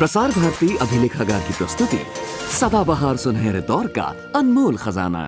प्रसार भारती अभिलेखागार की प्रस्तुति सदाबहार सुनहरे दौर का अनमोल खजाना।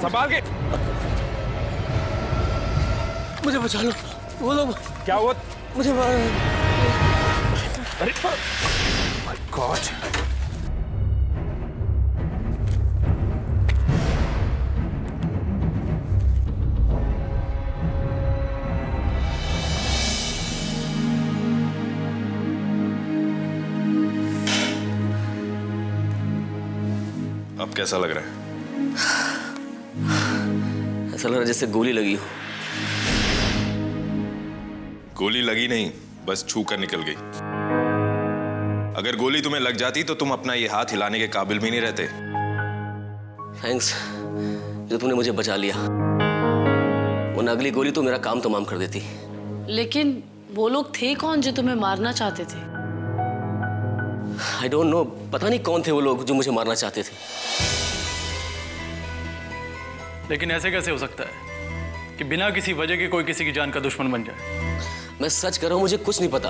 संभाल के, मुझे बचा लो। वो लोग क्या हुआ? मुझे मार रहे हैं। अरे माय गॉड! अब कैसा लग रहा है? ऐसा लग रहा है जैसे गोली लगी हो। गोली लगी नहीं, बस छू कर निकल गई। अगर गोली तुम्हें लग जाती तो तुम अपना ये हाथ हिलाने के काबिल भी नहीं रहते। थैंक्स जो तुमने मुझे बचा लिया, वरना अगली गोली तो मेरा काम तमाम कर देती। लेकिन वो लोग थे कौन जो तुम्हें मारना चाहते थे? आई डोंट नो, पता नहीं कौन थे वो लोग जो मुझे मारना चाहते थे। लेकिन ऐसे कैसे हो सकता है कि बिना किसी वजह के कोई किसी की जान का दुश्मन बन जाए? मैं सच कर रहा हूं, मुझे कुछ नहीं पता।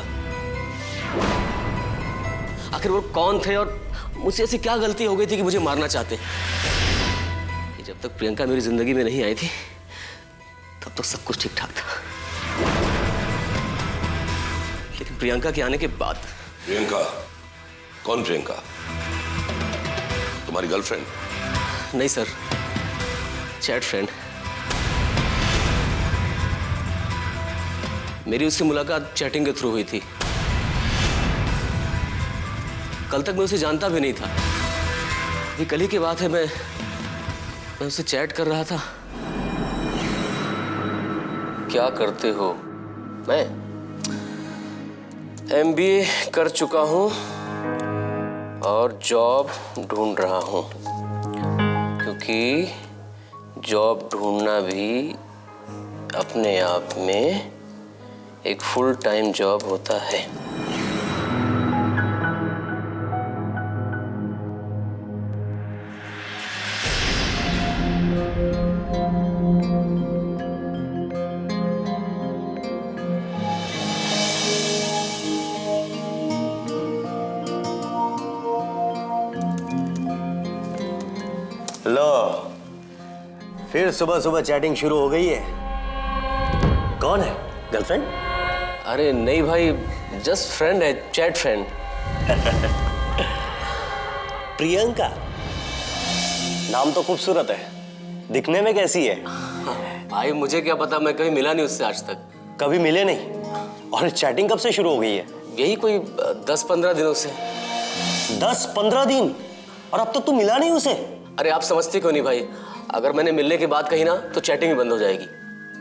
आखिर वो कौन थे और मुझसे ऐसी क्या गलती हो गई थी कि मुझे मारना चाहते? कि जब तक प्रियंका मेरी जिंदगी में नहीं आई थी तब तक सब कुछ ठीक ठाक था, लेकिन प्रियंका के आने के बाद। प्रियंका? कौन प्रियंका? तुम्हारी गर्लफ्रेंड? नहीं सर, चैट फ्रेंड। मेरी उससे मुलाकात चैटिंग के थ्रू हुई थी। कल तक मैं उसे जानता भी नहीं था। ये कल ही की बात है, मैं उससे चैट कर रहा था। क्या करते हो? मैं MBA कर चुका हूं और जॉब ढूंढ रहा हूं, क्योंकि जॉब ढूंढना भी अपने आप में एक फुल टाइम जॉब होता है। लो, फिर सुबह सुबह चैटिंग शुरू हो गई है। कौन है? गर्लफ्रेंड? अरे नहीं भाई, जस्ट फ्रेंड है, चैट फ्रेंड। प्रियंका, नाम तो खूबसूरत है, दिखने में कैसी है? भाई मुझे क्या पता, मैं कभी मिला नहीं उससे आज तक। कभी मिले नहीं? और चैटिंग कब से शुरू हो गई है? यही कोई 10-15 दिनों से। 10-15 दिन? और अब तक तू मिला नहीं उसे? अरे आप समझते क्यों नहीं भाई, अगर मैंने मिलने की बात कही ना तो चैटिंग भी बंद हो जाएगी।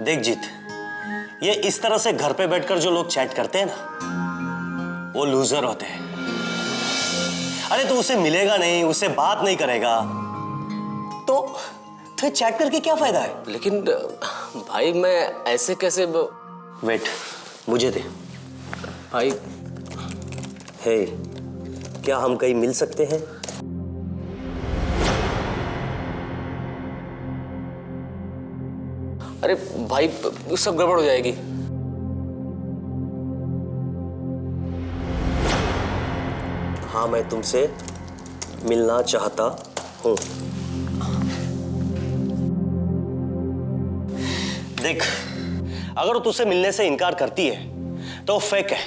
देख जीत, ये इस तरह से घर पे बैठकर जो लोग चैट करते हैं ना, वो लूजर होते हैं। अरे तू उसे मिलेगा नहीं, उससे बात नहीं करेगा तो चैट करके क्या फायदा है? लेकिन भाई मैं ऐसे कैसे वेट, मुझे दे। भाई हे, क्या हम कहीं मिल सकते हैं? अरे भाई सब गड़बड़ हो जाएगी। हाँ, मैं तुमसे मिलना चाहता हूं। देख, अगर वो तुझसे मिलने से इनकार करती है तो वो फेक है।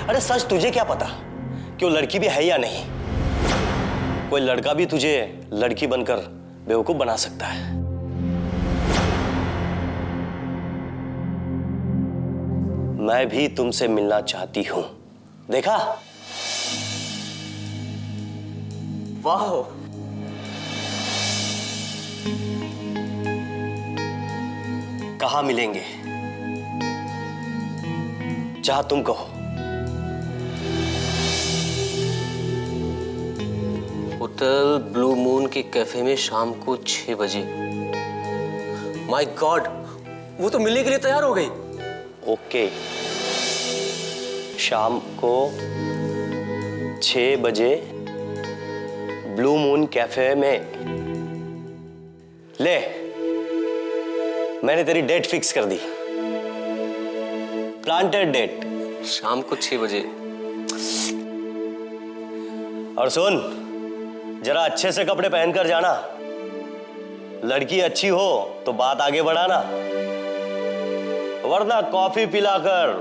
अरे सच तुझे क्या पता कि वो लड़की भी है या नहीं? कोई लड़का भी तुझे लड़की बनकर बेवकूफ बना सकता है। मैं भी तुमसे मिलना चाहती हूं। देखा? वाह, कहाँ मिलेंगे? जहां तुम कहो। होटल ब्लू मून के कैफे में शाम को 6 बजे। माय गॉड, वो तो मिलने के लिए तैयार हो गई। ओके, शाम को 6 बजे ब्लू मून कैफे में। ले, मैंने तेरी डेट फिक्स कर दी, प्लांटेड डेट। शाम को 6 बजे। और सुन, जरा अच्छे से कपड़े पहनकर जाना। लड़की अच्छी हो तो बात आगे बढ़ाना, वरना कॉफी पिलाकर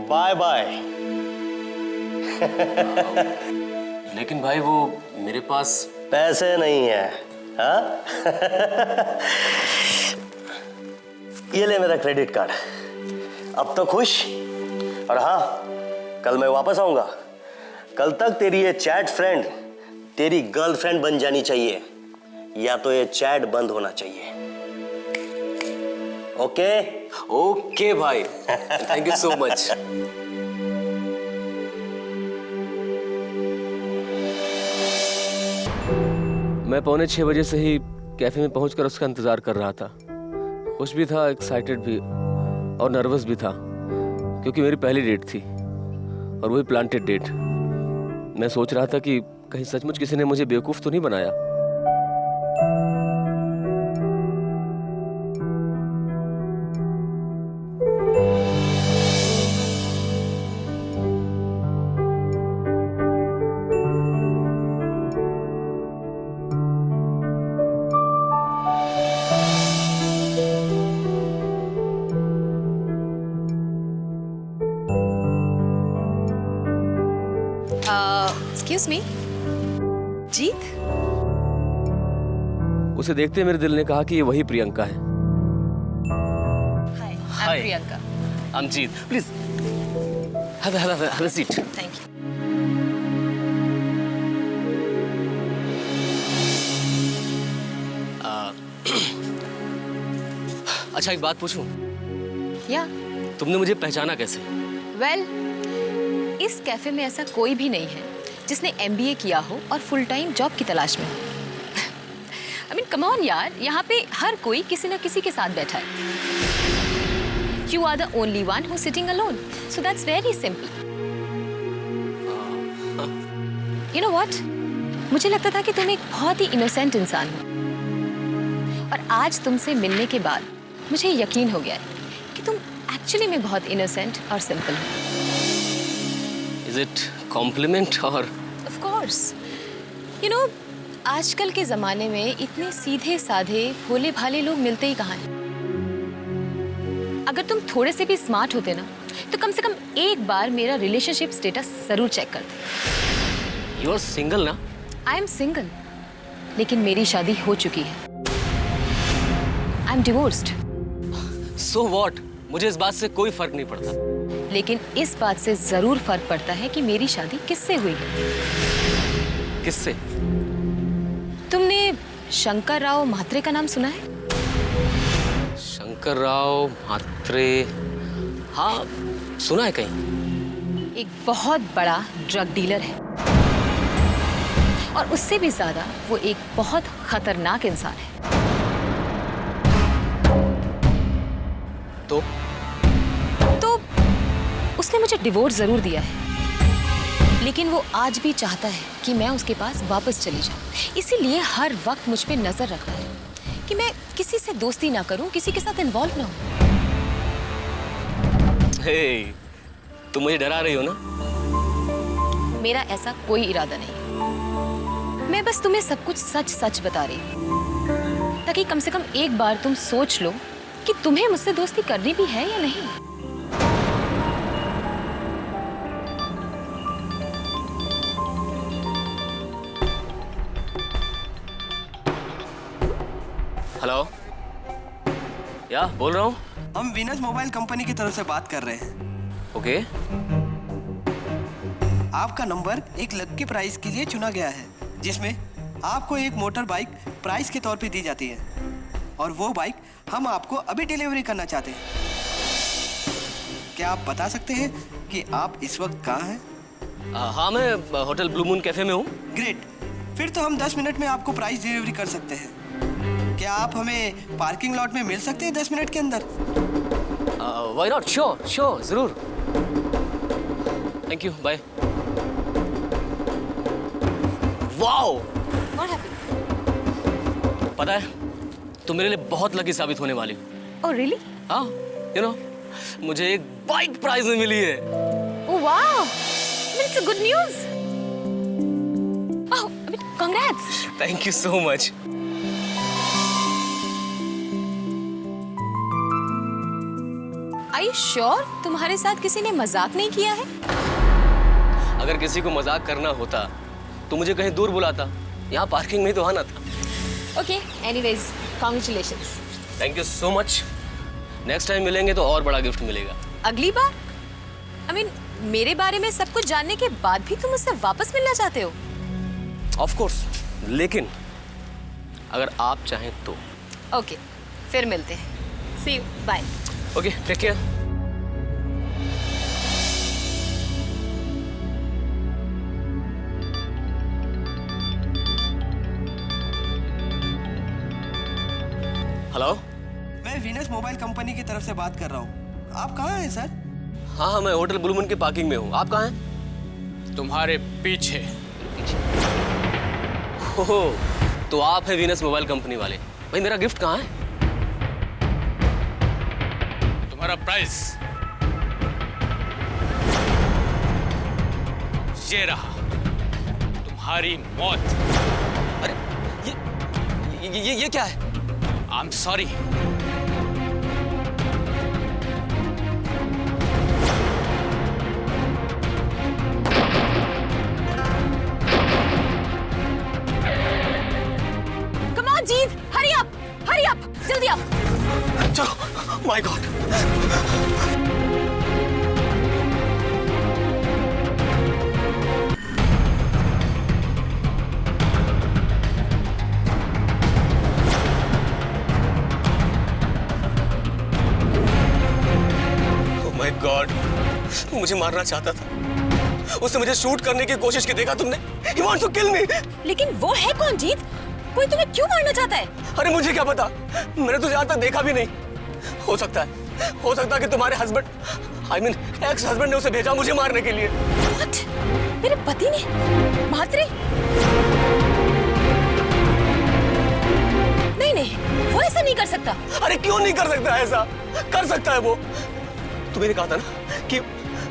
बाय बाय। लेकिन भाई वो मेरे पास पैसे नहीं है। हाँ? ये ले मेरा क्रेडिट कार्ड। अब तो खुश? और हाँ, कल मैं वापस आऊंगा। कल तक तेरी ये चैट फ्रेंड तेरी गर्लफ्रेंड बन जानी चाहिए, या तो ये चैट बंद होना चाहिए। ओके? ओके भाई, थैंक यू सो मच। मैं 5:45 बजे से ही कैफे में पहुंचकर उसका इंतजार कर रहा था। खुश भी था, एक्साइटेड भी और नर्वस भी था, क्योंकि मेरी पहली डेट थी और वही प्लांटेड डेट। मैं सोच रहा था कि कहीं सचमुच किसी ने मुझे बेवकूफ तो नहीं बनाया। Excuse me, जीत? उसे देखते मेरे दिल ने कहा कि ये वही प्रियंका है। Hi, Hi. I'm Priyanka. I'm Jeet. Please have a seat. Thank you. अच्छा, एक बात पूछूं? Yeah. तुमने मुझे पहचाना कैसे? Well, इस कैफे में ऐसा कोई भी नहीं है जिसने MBA किया हो और फुल टाइम जॉब की तलाश में हो। I mean, come on यार, यहाँ पे हर कोई किसी न किसी के साथ बैठा है। You are the only one who's sitting alone, so that's very simple. You know what? मुझे लगता था कि तुम एक बहुत ही इनोसेंट इंसान हो, और आज तुमसे मिलने के बाद मुझे यकीन हो गया है कि तुम एक्चुअली में बहुत इनोसेंट और सिंपल हो। Is it compliment or? Of course. You know, आजकल के ज़माने में इतने सीधे साधे भोले भाले लोग मिलते ही कहाँ हैं। अगर तुम थोड़े से भी स्मार्ट होते ना तो कम से कम एक बार मेरा रिलेशनशिप स्टेटस जरूर चेक कर दे। यू आर सिंगल ना? आई एम सिंगल, लेकिन मेरी शादी हो चुकी है। I am divorced. So what, मुझे इस बात से कोई फर्क नहीं पड़ता। लेकिन इस बात से जरूर फर्क पड़ता है कि मेरी शादी किससे हुई है। किससे? तुमने शंकर राव म्हात्रे का नाम सुना है? शंकर राव म्हात्रे? हाँ, सुना है कहीं। एक बहुत बड़ा ड्रग डीलर है, और उससे भी ज्यादा वो एक बहुत खतरनाक इंसान है। तो उसने मुझे डिवोर्स जरूर दिया है, लेकिन वो आज भी चाहता है कि मैं उसके पास वापस चली जाऊं। इसीलिए हर वक्त मुझ पे नजर रखता है कि मैं किसी से दोस्ती ना करूं, किसी के साथ इन्वॉल्व ना हूं। हे, तुम मुझे डरा रही हो ना? मेरा ऐसा कोई इरादा नहीं। मैं बस तुम्हें सब कुछ सच सच बता रही हूँ, ताकि कम से कम एक बार तुम सोच लो कि तुम्हें मुझसे दोस्ती करनी भी है या नहीं। हेलो, या बोल रहा हूँ। हम वीनस मोबाइल कंपनी की तरफ से बात कर रहे हैं। ओके। आपका नंबर एक लकी प्राइस के लिए चुना गया है, जिसमें आपको एक मोटर बाइक प्राइस के तौर पे दी जाती है, और वो बाइक हम आपको अभी डिलीवरी करना चाहते हैं। क्या आप बता सकते हैं कि आप इस वक्त कहाँ हैं? हाँ, मैं होटल ब्लू मून कैफे में हूँ। ग्रेट, फिर तो हम 10 मिनट में आपको प्राइस डिलीवरी कर सकते हैं। क्या आप हमें पार्किंग लॉट में मिल सकते हैं 10 मिनट के अंदर? Why not? श्योर श्योर, जरूर। Thank you, bye. Wow, What happened? पता है तुम मेरे लिए बहुत लकी साबित होने वाली हो। Oh really? हाँ, यू नो, मुझे एक बाइक प्राइज में मिली है। Oh wow! I mean, it's a good news. Oh, I mean, congrats. Thank you so much. Are you sure तुम्हारे साथ किसी ने मजाक नहीं किया है? अगर किसी को मजाक करना होता तो मुझे कहीं दूर बुलाता, यहाँ पार्किंग में ही तो आना था। Okay, anyways, congratulations. Thank you so much. Next time मिलेंगे तो और बड़ा गिफ्ट मिलेगा। अगली बार? I mean, मेरे बारे में सब कुछ जानने के बाद भी तुम मुझसे वापस मिलना चाहते हो? ऑफ कोर्स, लेकिन अगर आप चाहें तो। Okay, फिर मिलते हैं। See you. Bye. Okay, take care. Hello, मैं वीनस मोबाइल कंपनी की तरफ से बात कर रहा हूँ। आप कहाँ हैं सर? हाँ, मैं होटल ब्लू मून के पार्किंग में हूँ। आप कहाँ हैं? तुम्हारे पीछे। ओहो, तो आप है वीनस मोबाइल कंपनी वाले। भाई, मेरा गिफ्ट कहाँ है? तुम्हारा प्राइस ये रहा, तुम्हारी मौत। अरे, ये क्या है? I am sorry. Come on, Jeet, hurry up, जल्दी आप। चलो, माय गॉड। माय गॉड, वो मुझे मारना चाहता था। उसने मुझे शूट करने की कोशिश की, देखा तुमने? He wants to kill me। लेकिन वो है कौन जीत? कोई तुम्हें क्यों मारना चाहता है? अरे मुझे क्या पता, मैंने तुझे आज तक देखा भी नहीं। हो सकता है कि तुम्हारे husband, I mean ex husband ने उसे भेजा मुझे मारने के लिए। What? मेरे पति ने? म्हात्रे? नहीं, वो ऐसा नहीं कर सकता। अरे क्यों नहीं कर सकता ऐसा? कर सकता है वो। तुम्हें कहा था ना कि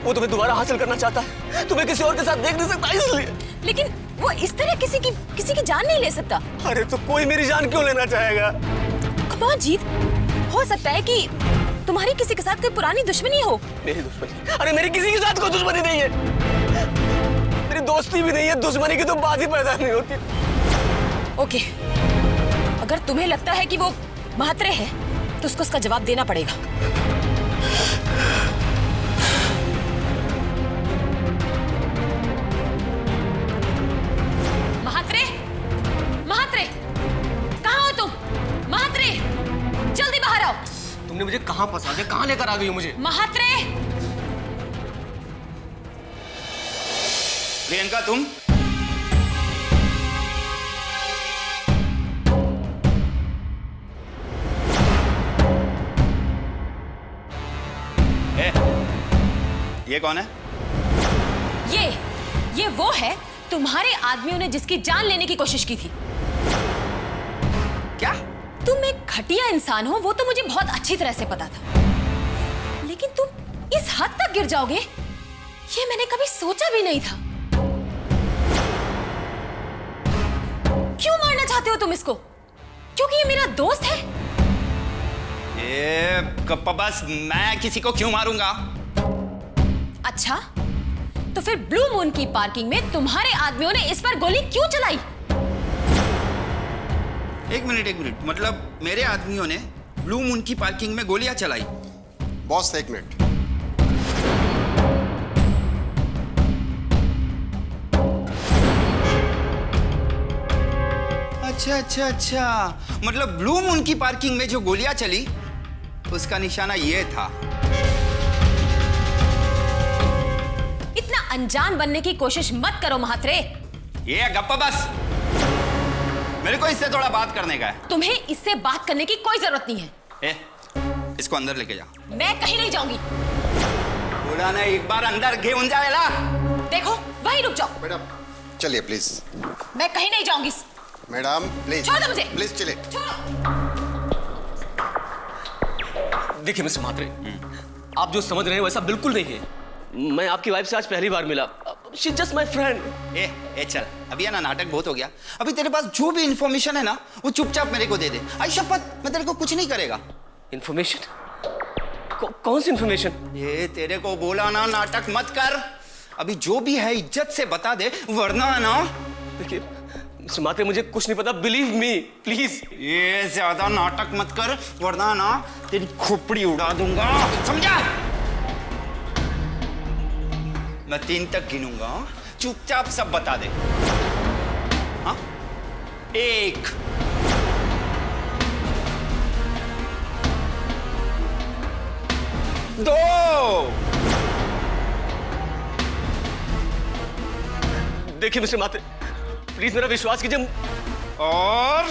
वो तुम्हें दोबारा हासिल करना चाहता है, तुम्हें किसी और के साथ देख नहीं सकता इसलिए। लेकिन वो इस तरह किसी की जान नहीं ले सकता। अरे तो कोई मेरी जान क्यों लेना चाहेगा? कम ऑन जीत, हो सकता है कि तुम्हारी किसी के साथ कोई पुरानी दुश्मनी हो? मेरी दुश्मनी? अरे मेरी किसी के साथ कोई दुश्मनी नहीं है, मेरी दोस्ती भी नहीं है, दुश्मनी की तो बात ही पैदा नहीं होती। ओके, अगर तुम्हें लगता है कि वो महात्रे है तो उसको उसका जवाब देना पड़ेगा। महात्रे, महात्रे, कहाँ हो तुम? महात्रे, जल्दी बाहर आओ। तुमने मुझे कहाँ फंसा दिया, कहाँ लेकर आ गई हो मुझे? महात्रे, प्रियंका तुम? ये कौन है? ये वो है तुम्हारे आदमियों ने जिसकी जान लेने की कोशिश की थी। क्या? तुम एक घटिया इंसान हो वो तो मुझे बहुत अच्छी तरह से पता था, लेकिन तुम इस हद तक गिर जाओगे ये मैंने कभी सोचा भी नहीं था। क्यों मारना चाहते हो तुम इसको? क्योंकि ये मेरा दोस्त है? ये बस मैं किसी को क्यों मारूंगा? अच्छा, तो फिर ब्लू मून की पार्किंग में तुम्हारे आदमियों ने इस पर गोली क्यों चलाई? एक मिनट, मतलब मेरे आदमियों ने ब्लू मून की पार्किंग में गोलियां चलाई? बॉस एक मिनट, अच्छा, मतलब ब्लू मून की पार्किंग में जो गोलियां चली उसका निशाना ये था। इतना अनजान बनने की कोशिश मत करो महात्रे। ये गप्पा बस, मेरे को इससे थोड़ा बात करने का है। तुम्हें इससे बात करने की कोई जरूरत नहीं है। इसको अंदर लेके जा। मैं कहीं नहीं जाऊंगी। बोला ना एक बार अंदर घेऊन जाएगा। देखो वहीं रुक जाओ। मैडम चलिए प्लीज। मैं कहीं नहीं जाऊंगी। मैडम प्लीज, छोड़ दो मुझे। प्लीज चलिए। देखिए मिस्टर महात्रे, आप जो समझ रहे हैं वैसा बिल्कुल नहीं है। मैं आपकी वाइफ से आज पहली बार मिला। She is just my friend. ए चल, अभी है ना नाटक बहुत हो गया। अभी तेरे पास जो भी इंफॉर्मेशन है ना वो चुपचाप मेरे को दे दे। आई शपथ, मैं तेरे को कुछ नहीं करेगा। इंफॉर्मेशन? कौन सी इंफॉर्मेशन? ये तेरे को बोला ना नाटक मत कर। अभी जो भी है इज्जत से बता दे, वरना ना। देखिए मिस्टर महात्रे, मुझे कुछ नहीं पता, बिलीव मी प्लीज। ये ज्यादा नाटक मत कर, वरना ना तेरी खोपड़ी उड़ा दूंगा, समझा? मैं 3 तक गिनूंगा, चुपचाप सब बता दे। हाँ? 1 2 देखिए मिस्टर महात्रे, प्लीज मेरा विश्वास कीजिए। और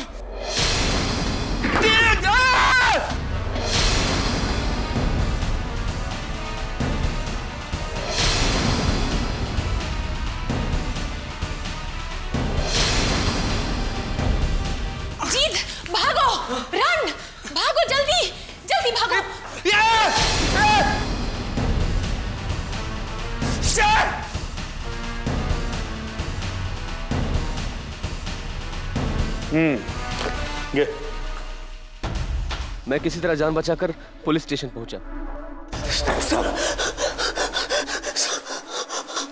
3। जीत, भागो, रन, भागो जल्दी, जल्दी भागो। ये मैं किसी तरह जान बचाकर पुलिस स्टेशन पहुंचा।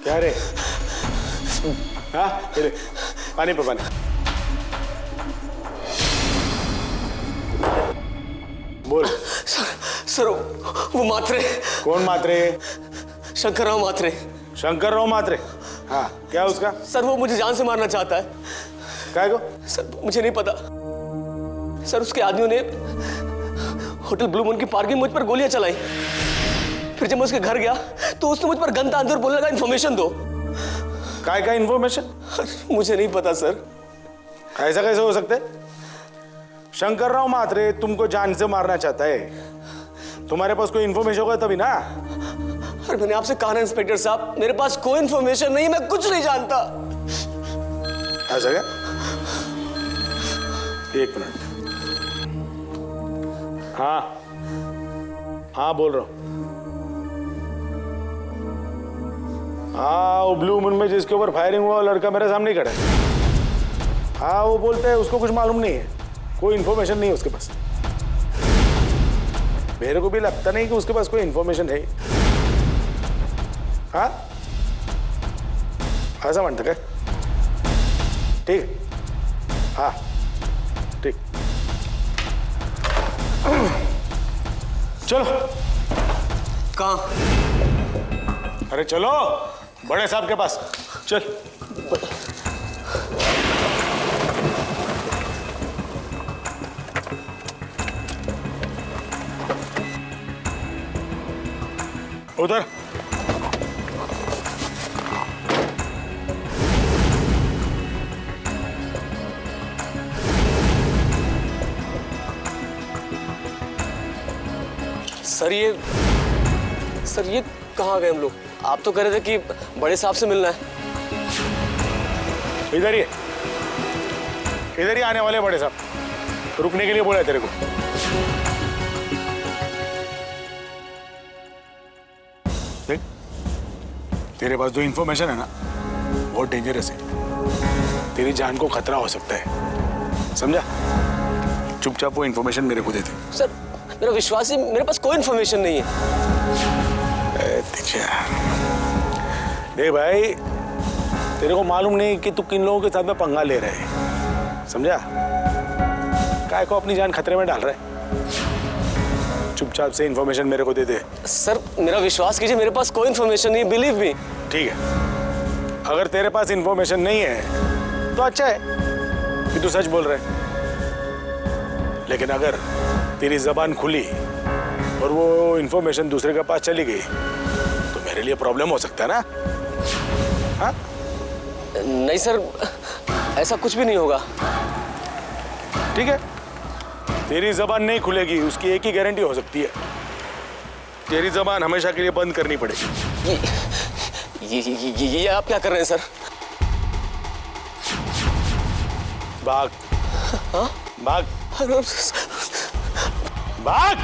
क्या रे? हाँ, ये ले, पानी पे पानी। बोल। सर वो मात्रे। कौन मात्रे? शंकरराव मात्रे। शंकरराव मात्रे? हाँ, क्या उसका? सर वो मुझे जान से मारना चाहता है। काय को? सर मुझे नहीं पता। सर उसके आदमियों ने होटल ब्लू मून की पार्किंग में मुझ पर गोलियां चलाई। फिर जब मैं उसके घर गया तो उसने मुझ पर गन तान और बोलने लगा इन्फॉर्मेशन दो। काय का इन्फॉर्मेशन? मुझे नहीं पता सर। ऐसा कैसे हो सकता है? शंकरराव मात्रे तुमको जान से मारना चाहता है। तुम्हारे पास कोई इन्फॉर्मेशन होगा तभी ना। अरे मैंने आपसे कहा ना इंस्पेक्टर साहब, मेरे पास कोई इन्फॉर्मेशन नहीं, मैं कुछ नहीं जानता। ऐसा क्या? एक मिनट। हाँ हाँ बोल रहा हूँ। हाँ, वो ब्लू मून में जिसके ऊपर फायरिंग हुआ वो लड़का मेरे सामने खड़ा है। हाँ, वो बोलते हैं उसको कुछ मालूम नहीं है, कोई इन्फॉर्मेशन नहीं है उसके पास। मेरे को भी लगता नहीं कि उसके पास कोई इंफॉर्मेशन है। हाँ, ऐसा म्हणतं काय? ठीक है, हाँ ठीक। चलो। कहाँ? अरे चलो बड़े साहब के पास चल। उधर। सर ये कहाँ गए हम लोग? आप तो कह रहे थे कि बड़े साहब से मिलना है। इधर ही आने वाले बड़े साहब, रुकने के लिए बोला है तेरे को। देख, तेरे पास जो इंफॉर्मेशन है ना बहुत डेंजरस है, तेरी जान को खतरा हो सकता है, समझा? चुपचाप वो इंफॉर्मेशन मेरे को दे दे। सर मेरा विश्वास है, मेरे पास कोई इंफॉर्मेशन नहीं है। देख भाई, तेरे को मालूम नहीं कि तू किन लोगों के साथ में पंगा ले रहा है, समझा? काय को अपनी जान खतरे में डाल रहा है। चुपचाप से इंफॉर्मेशन मेरे को दे दे। सर मेरा विश्वास कीजिए, मेरे पास कोई इंफॉर्मेशन नहीं, बिलीव मी। ठीक है, अगर तेरे पास इंफॉर्मेशन नहीं है तो अच्छा है कि तू सच बोल रहा है, लेकिन अगर तेरी जबान खुली और वो इंफॉर्मेशन दूसरे के पास चली गई तो मेरे लिए प्रॉब्लम हो सकता है ना? हाँ? नहीं सर, ऐसा कुछ भी नहीं होगा। ठीक है, तेरी जबान नहीं खुलेगी, उसकी एक ही गारंटी हो सकती है, तेरी जबान हमेशा के लिए बंद करनी पड़ेगी। ये आप क्या कर रहे हैं सर? भाग। हाँ? भाग। भाग।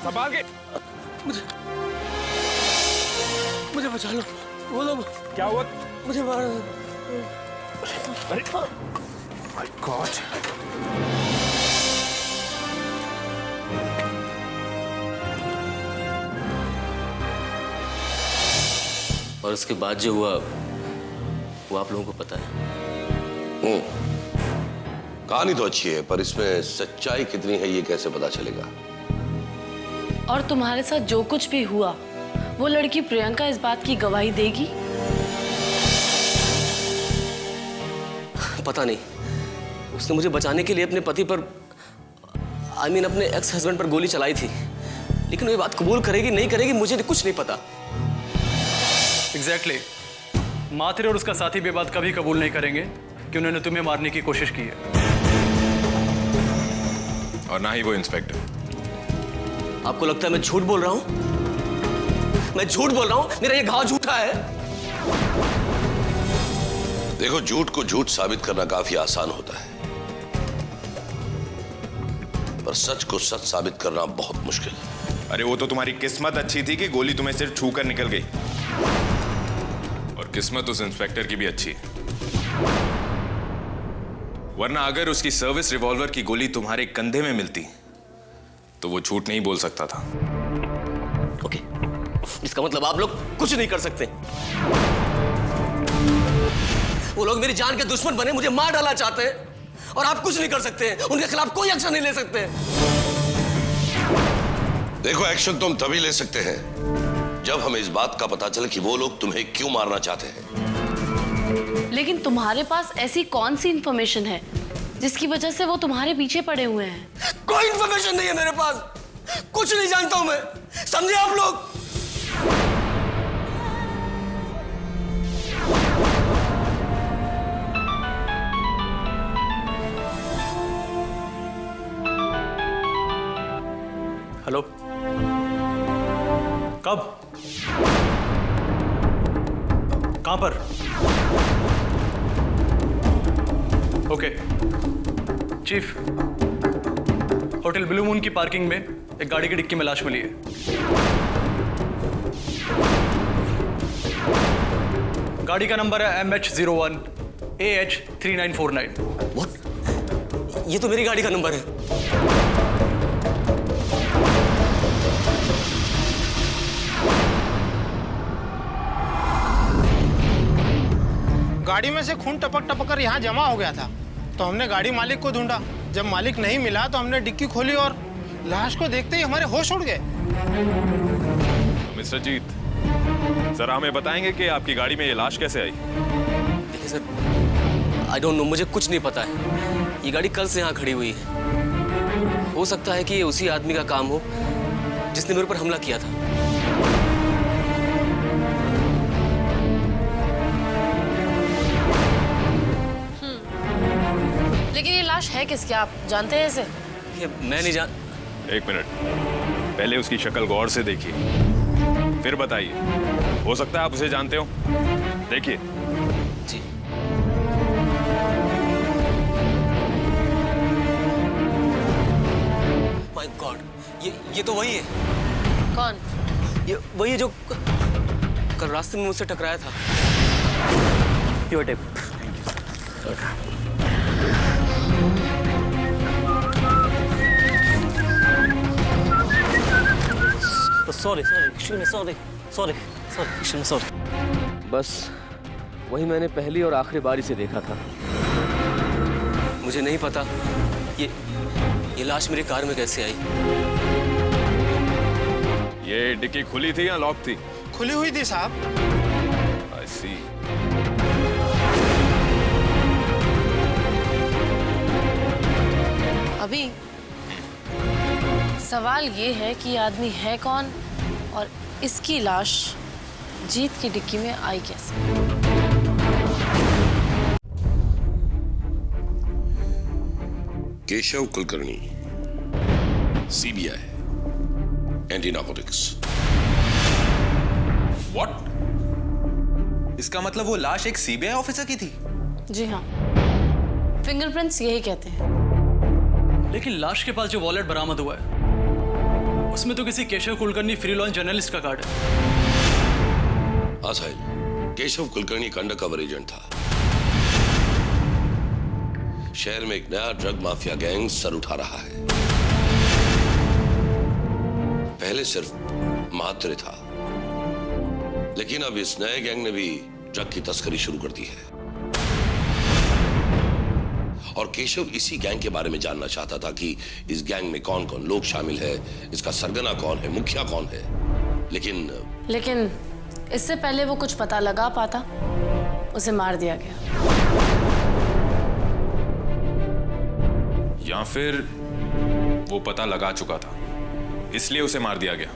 संभाल के। मुझे बचा लो। वो लोग क्या हुआ? मुझे मार। अरे माय गॉड। और उसके बाद जो हुआ वो आप लोगों को पता है। कहानी तो अच्छी है, पर इसमें सच्चाई कितनी है ये कैसे पता चलेगा? और तुम्हारे साथ जो कुछ भी हुआ वो लड़की प्रियंका इस बात की गवाही देगी? पता नहीं, उसने मुझे बचाने के लिए अपने पति पर अपने एक्स हस्बैंड पर गोली चलाई थी, लेकिन वो बात कबूल करेगी नहीं करेगी मुझे कुछ नहीं पता। एग्जैक्टली। माथुर और उसका साथी भी बात कभी कबूल नहीं करेंगे कि उन्होंने तुम्हें मारने की कोशिश की है। और ना ही वो इंस्पेक्टर। आपको लगता है मैं झूठ बोल रहा हूं? मैं झूठ बोल रहा हूं? मेरा ये घाव झूठा है? देखो, झूठ को झूठ साबित करना काफी आसान होता है, पर सच को सच साबित करना बहुत मुश्किल है। अरे वो तो तुम्हारी किस्मत अच्छी थी कि गोली तुम्हें सिर्फ छू कर निकल गई, और किस्मत उस इंस्पेक्टर की भी अच्छी है, वरना अगर उसकी सर्विस रिवॉल्वर की गोली तुम्हारे कंधे में मिलती तो वो झूठ नहीं बोल सकता था। ओके, इसका मतलब आप लोग कुछ नहीं कर सकते। वो लोग मेरी जान के दुश्मन बने, मुझे मार डालना चाहते हैं, और आप कुछ नहीं कर सकते। उनके खिलाफ कोई एक्शन नहीं ले सकते। देखो, एक्शन तुम तभी ले सकते हैं जब हमें इस बात का पता चले कि वो लोग तुम्हें क्यों मारना चाहते हैं। लेकिन तुम्हारे पास ऐसी कौन सी इंफॉर्मेशन है जिसकी वजह से वो तुम्हारे पीछे पड़े हुए हैं? कोई इंफॉर्मेशन नहीं है मेरे पास, कुछ नहीं जानता हूं मैं, समझे आप लोग? हेलो, कब, कहां पर? Okay chief, hotel blue moon की पार्किंग में एक गाड़ी की डिक्की में लाश मिली है। गाड़ी का नंबर है MH01 AH3949। What? ये तो मेरी गाड़ी का नंबर है। गाड़ी में से खून टपक टपक कर यहाँ जमा हो गया था, तो हमने गाड़ी मालिक को ढूंढा। जब मालिक नहीं मिला तो हमने डिक्की खोली और लाश को देखते ही हमारे होश उड़ गए। मिस्टर जीत, सर हमें बताएंगे कि आपकी गाड़ी में ये लाश कैसे आई? देखिए सर, आई डोंट नो, मुझे कुछ नहीं पता है। ये गाड़ी कल से यहाँ खड़ी हुई है। हो सकता है कि ये उसी आदमी का काम हो जिसने मेरे ऊपर हमला किया था। लेकिन ये लाश है किसकी, आप जानते हैं इसे? ये मैं नहीं जान। एक मिनट, पहले उसकी शक्ल गौर से देखिए, फिर बताइए। हो सकता है आप उसे जानते हो। देखिए। जी। माय गॉड, ये तो वही है। कौन? ये वही है जो कल रास्ते में मुझसे टकराया था। Your tape. सॉरी। बस वही मैंने पहली और आखिरी बार इसे देखा था। मुझे नहीं पता ये लाश मेरी कार में कैसे आई। ये डिक्की खुली थी या लॉक थी? खुली हुई थी साहब। I see। अभी सवाल ये है कि ये आदमी है कौन और इसकी लाश जीत की डिक्की में आई कैसे? Keshav Kulkarni, CBI, anti narcotics. What? इसका मतलब वो लाश एक CBI ऑफिसर की थी? जी हाँ, फिंगरप्रिंट्स यही कहते हैं। लेकिन लाश के पास जो वॉलेट बरामद हुआ है उसमें तो किसी Keshav Kulkarni free launch journalist का कार्ड है। हाँ साहिल, केशव कुलकर्णी एक अंडरकवर एजेंट था। शहर में एक नया ड्रग माफिया गैंग सर उठा रहा है। पहले सिर्फ मात्र था, लेकिन अब इस नए गैंग ने भी ड्रग की तस्करी शुरू कर दी है। और केशव इसी गैंग के बारे में जानना चाहता था कि इस गैंग में कौन कौन लोग शामिल है, इसका सरगना कौन है, मुखिया कौन है। लेकिन इससे पहले वो कुछ पता लगा पाता, उसे मार दिया गया। या फिर वो पता लगा चुका था, इसलिए उसे मार दिया गया।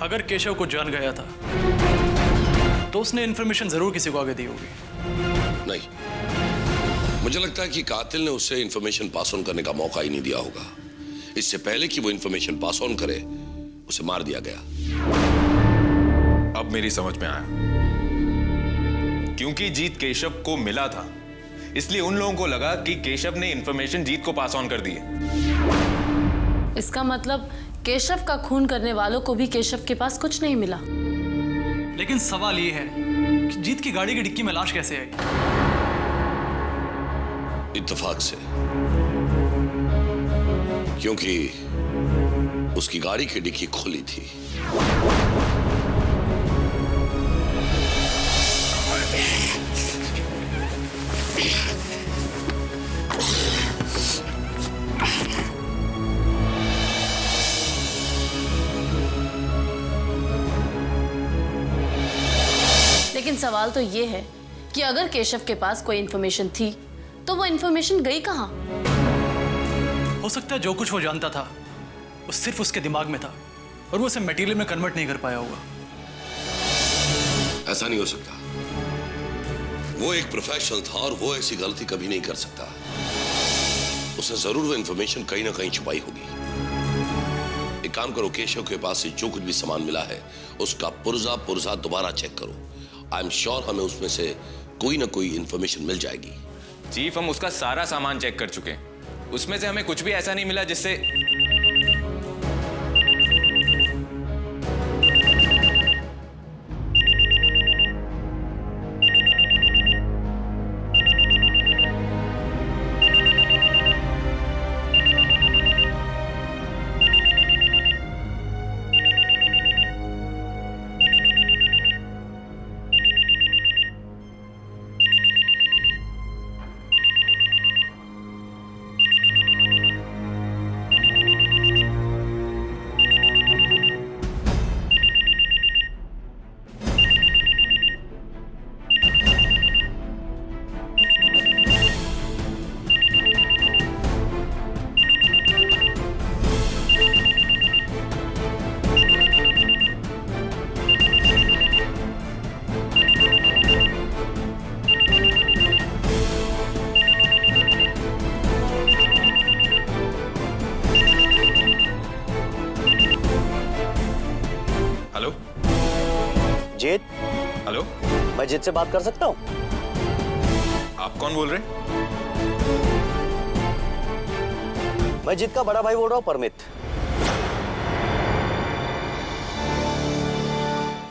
अगर केशव को जान गया था तो उसने इन्फॉर्मेशन जरूर किसी को आगे दी होगी। नहीं, मुझे लगता है कि कातिल ने उसे इन्फॉर्मेशन पास ऑन करने का मौका ही नहीं दिया होगा। इससे पहले कि वो इन्फॉर्मेशन पास ऑन करे, उसे मार दिया गया। अब मेरी समझ में आया। क्योंकि जीत केशव को मिला था, इसलिए उन लोगों को लगा कि केशव ने इन्फॉर्मेशन जीत को पास ऑन कर दी है। इसका मतलब केशव का खून करने वालों को भी केशव के पास कुछ नहीं मिला। लेकिन सवाल ये है कि जीत की गाड़ी की डिक्की में लाश कैसे आई? इत्तेफाक से, क्योंकि उसकी गाड़ी की डिक्की खुली थी। लेकिन सवाल तो ये है कि अगर केशव के पास कोई इंफॉर्मेशन थी तो वो इंफॉर्मेशन गई कहां? हो सकता है जो कुछ वो जानता था वो सिर्फ उसके दिमाग में था और वो उसे मटेरियल में कन्वर्ट नहीं कर पाया होगा। ऐसा नहीं हो सकता। वो एक प्रोफेशनल था और वो ऐसी गलती कभी नहीं कर सकता। उसने जरूर वो इंफॉर्मेशन कहीं ना कहीं छुपाई होगी। एक काम करो, केशव के पास से जो कुछ भी सामान मिला है उसका पुर्जा दोबारा चेक करो। आई एम श्योर हमें उसमें से कोई ना कोई इंफॉर्मेशन मिल जाएगी। चीफ, हम उसका सारा सामान चेक कर चुके हैं। उसमें से हमें कुछ भी ऐसा नहीं मिला जिससे जीत, हेलो, मैं जीत से बात कर सकता हूँ? आप कौन बोल रहे हैं? मैं जीत का बड़ा भाई बोल रहा हूँ, परमित।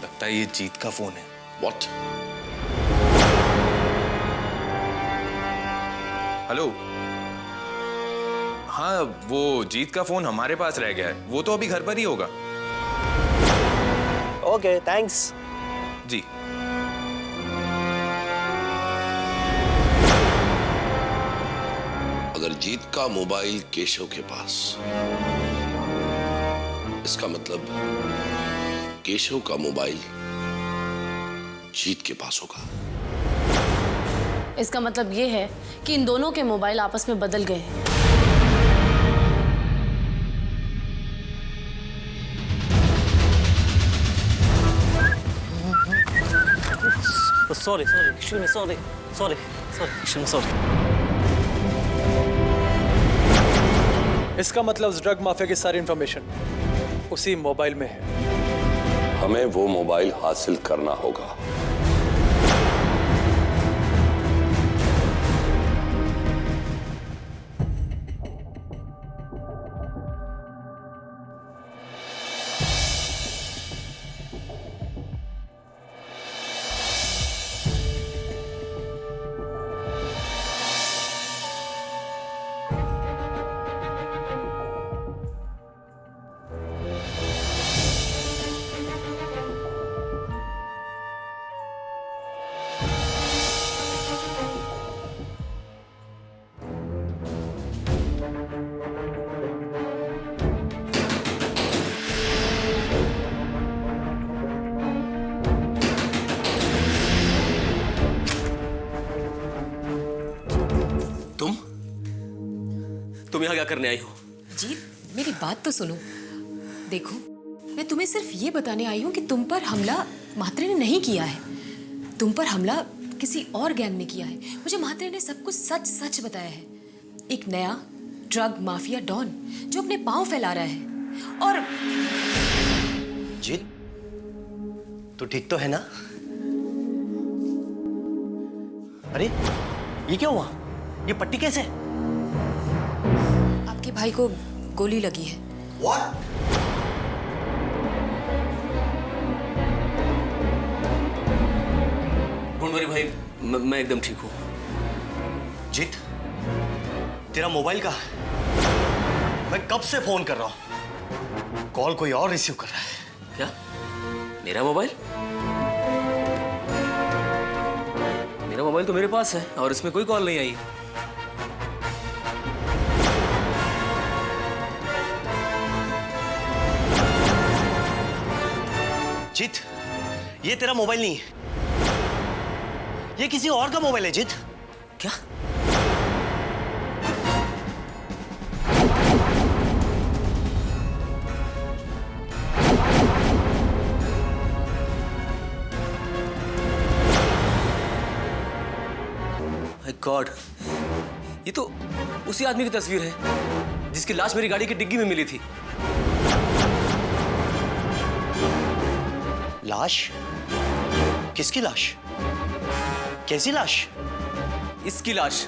लगता है ये जीत का फोन है। What? हेलो, हाँ, वो जीत का फोन हमारे पास रह गया है। वो तो अभी घर पर ही होगा। Okay, thanks. जी। अगर जीत का मोबाइल केशव के पास, इसका मतलब केशव का मोबाइल जीत के पास होगा। इसका मतलब ये है कि इन दोनों के मोबाइल आपस में बदल गए हैं। सॉरी, इसका मतलब उस ड्रग माफिया की सारी इंफॉर्मेशन उसी मोबाइल में है। हमें वो मोबाइल हासिल करना होगा। क्या करने आई हो? जीत, मेरी बात तो सुनो। देखो, मैं तुम्हें सिर्फ ये बताने आई हूँ कि तुम पर हमला म्हात्रे ने नहीं किया है। तुम पर हमला किसी और गैंग ने किया है। मुझे म्हात्रे ने सब कुछ सच सच बताया है। एक नया ड्रग माफिया डॉन जो अपने पांव फैला रहा है। और जीत, तू ठीक तो है ना? अरे ये क्या हुआ? ये पट्टी कैसे? आपके भाई को गोली लगी है। What? डोंट वरी भाई, मैं एकदम ठीक हूँ। जीत, तेरा मोबाइल कहाँ है? मैं कब से फोन कर रहा हूँ, कॉल कोई और रिसीव कर रहा है। क्या? मेरा मोबाइल? मेरा मोबाइल तो मेरे पास है और इसमें कोई कॉल नहीं आई। जीत, ये तेरा मोबाइल नहीं है, ये किसी और का मोबाइल है। जीत, क्या? गॉड, ये तो उसी आदमी की तस्वीर है जिसकी लाश मेरी गाड़ी की डिग्गी में मिली थी। लाश? किसकी लाश? कैसी लाश? इसकी लाश।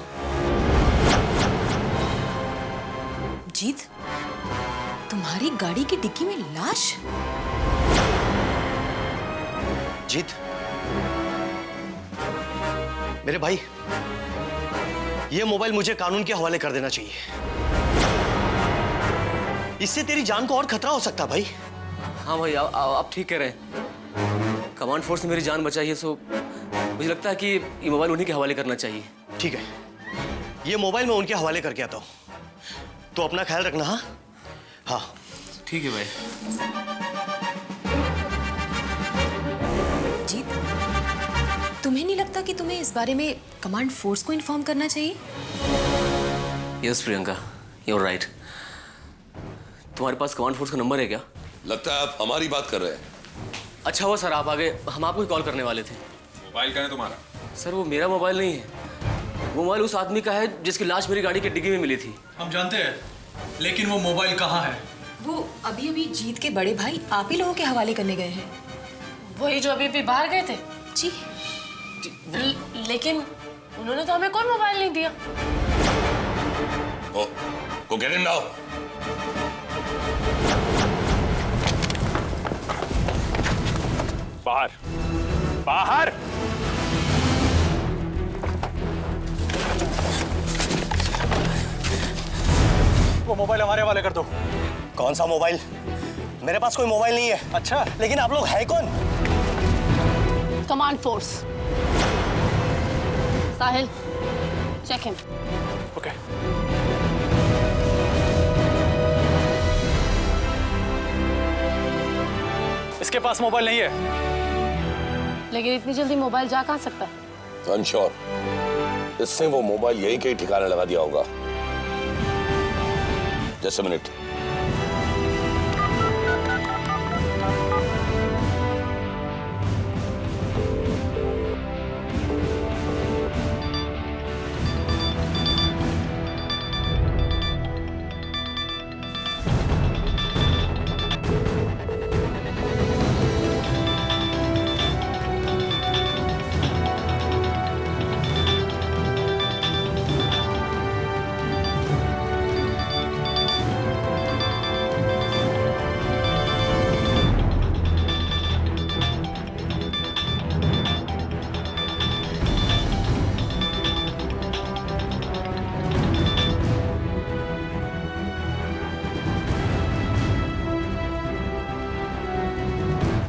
जीत, तुम्हारी गाड़ी की डिक्की में लाश? जीत, मेरे भाई, ये मोबाइल मुझे कानून के हवाले कर देना चाहिए। इससे तेरी जान को और खतरा हो सकता भाई। हाँ भाई, आप ठीक कह रहे हैं। कमांड फोर्स ने मेरी जान बचाई है, सो मुझे लगता है कि ये मोबाइल उन्हीं के हवाले करना चाहिए। ठीक है, ये मोबाइल मैं उनके हवाले करके आता हूँ। तो अपना ख्याल रखना। हाँ हाँ, ठीक है भाई। जीत, तुम्हें नहीं लगता कि तुम्हें इस बारे में कमांड फोर्स को इन्फॉर्म करना चाहिए? Yes Priyanka, you are right. तुम्हारे पास कमांड फोर्स का नंबर है क्या? लगता है आप हमारी बात कर रहे हैं। अच्छा हुआ सर आप आ गए, हम आपको ही कॉल करने वाले थे। मोबाइल कहाँ है तुम्हारा? सर वो मेरा मोबाइल नहीं है, वो मोबाइल उस आदमी का है जिसकी लाश मेरी गाड़ी की डिग्गी में मिली थी। हम जानते हैं, लेकिन वो मोबाइल कहाँ है? वो अभी अभी जीत के बड़े भाई आप ही लोगों के हवाले करने गए हैं। वही जो अभी बाहर गए थे? जी। लेकिन उन्होंने तो हमें कोई मोबाइल नहीं दिया। Go get him now. बाहर बाहर। वो मोबाइल हमारे हवाले कर दो। कौन सा मोबाइल? मेरे पास कोई मोबाइल नहीं है। अच्छा, लेकिन आप लोग है कौन? Command force. Sahil, check him. Okay. इसके पास मोबाइल नहीं है। लेकिन इतनी जल्दी मोबाइल जा कहाँ सकता है? अनश्योर, इसने वो मोबाइल यहीं कहीं ठिकाने लगा दिया होगा। Just a minute.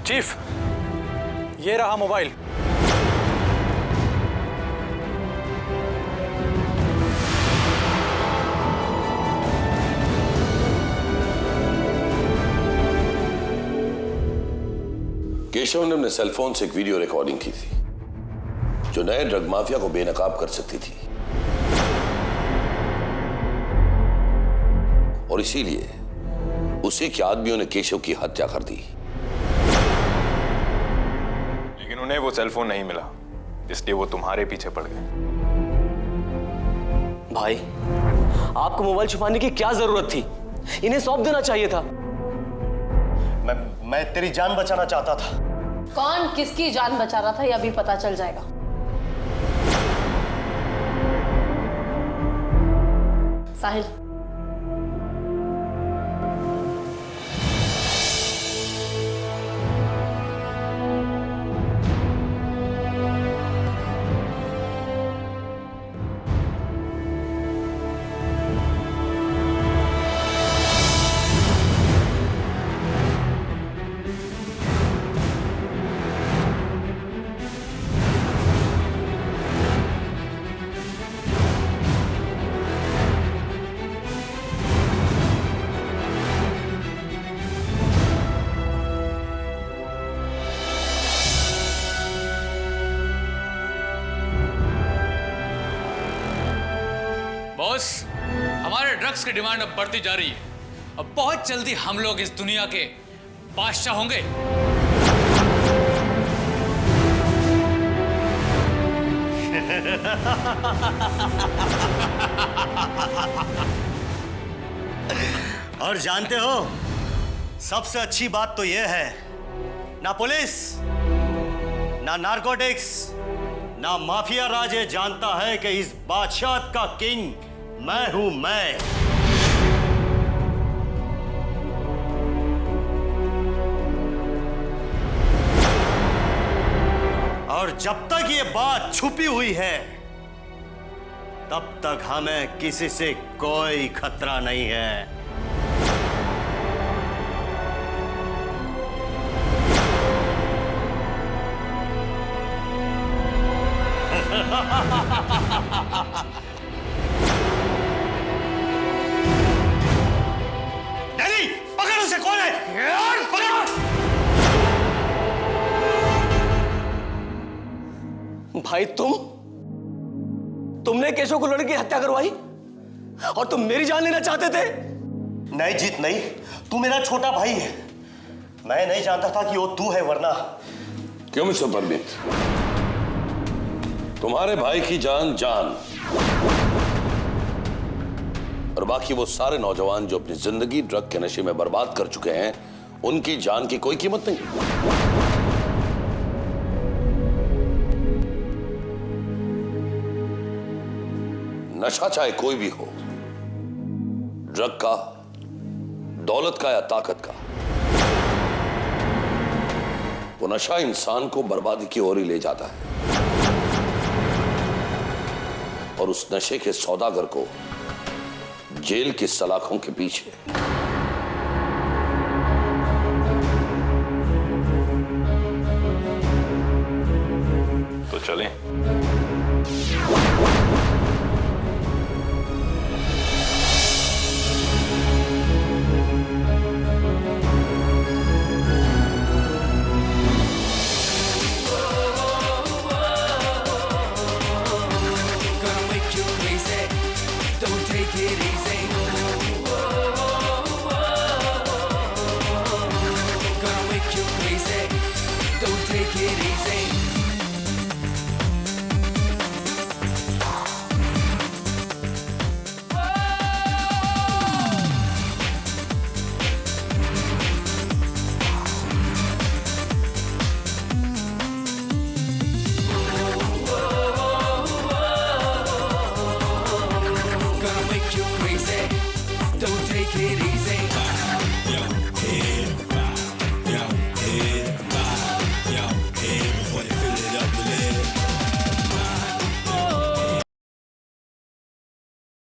चीफ, ये रहा मोबाइल। केशव ने अपने सेलफोन से एक वीडियो रिकॉर्डिंग की थी जो नए ड्रग माफिया को बेनकाब कर सकती थी। और इसीलिए उसी के आदमियों ने केशव की हत्या कर दी। लेकिन उन्हें वो सेल फोन नहीं मिला, इसलिए वो तुम्हारे पीछे पड़ गए। भाई, आपको मोबाइल छुपाने की क्या जरूरत थी? इन्हें सौंप देना चाहिए था। मैं तेरी जान बचाना चाहता था। कौन किसकी जान बचा रहा था यह अभी पता चल जाएगा। साहिल, बॉस, हमारे ड्रग्स की डिमांड अब बढ़ती जा रही है। अब बहुत जल्दी हम लोग इस दुनिया के बादशाह होंगे। और जानते हो, सबसे अच्छी बात तो यह है, ना पुलिस, ना नारकोटिक्स, ना माफिया राज ये जानता है कि इस बादशाह का किंग मैं हूं मैं। और जब तक ये बात छुपी हुई है, तब तक हमें किसी से कोई खतरा नहीं है। डैडी, पकड़ उसे, कौन है? पकड़! भाई, तुमने केशव को लड़की की हत्या करवाई और तुम मेरी जान लेना चाहते थे? नहीं जीत, नहीं। तू मेरा छोटा भाई है। मैं नहीं जानता था कि वो तू है, वरना। क्यों मिस्टर परमित? तुम्हारे भाई की जान जान, और बाकी वो सारे नौजवान जो अपनी जिंदगी ड्रग के नशे में बर्बाद कर चुके हैं, उनकी जान की कोई कीमत नहीं। नशा चाहे कोई भी हो, ड्रग का, दौलत का या ताकत का, वो नशा इंसान को बर्बादी की ओर ही ले जाता है। और उस नशे के सौदागर को जेल की सलाखों के पीछे तो चलें। Don't take it easy.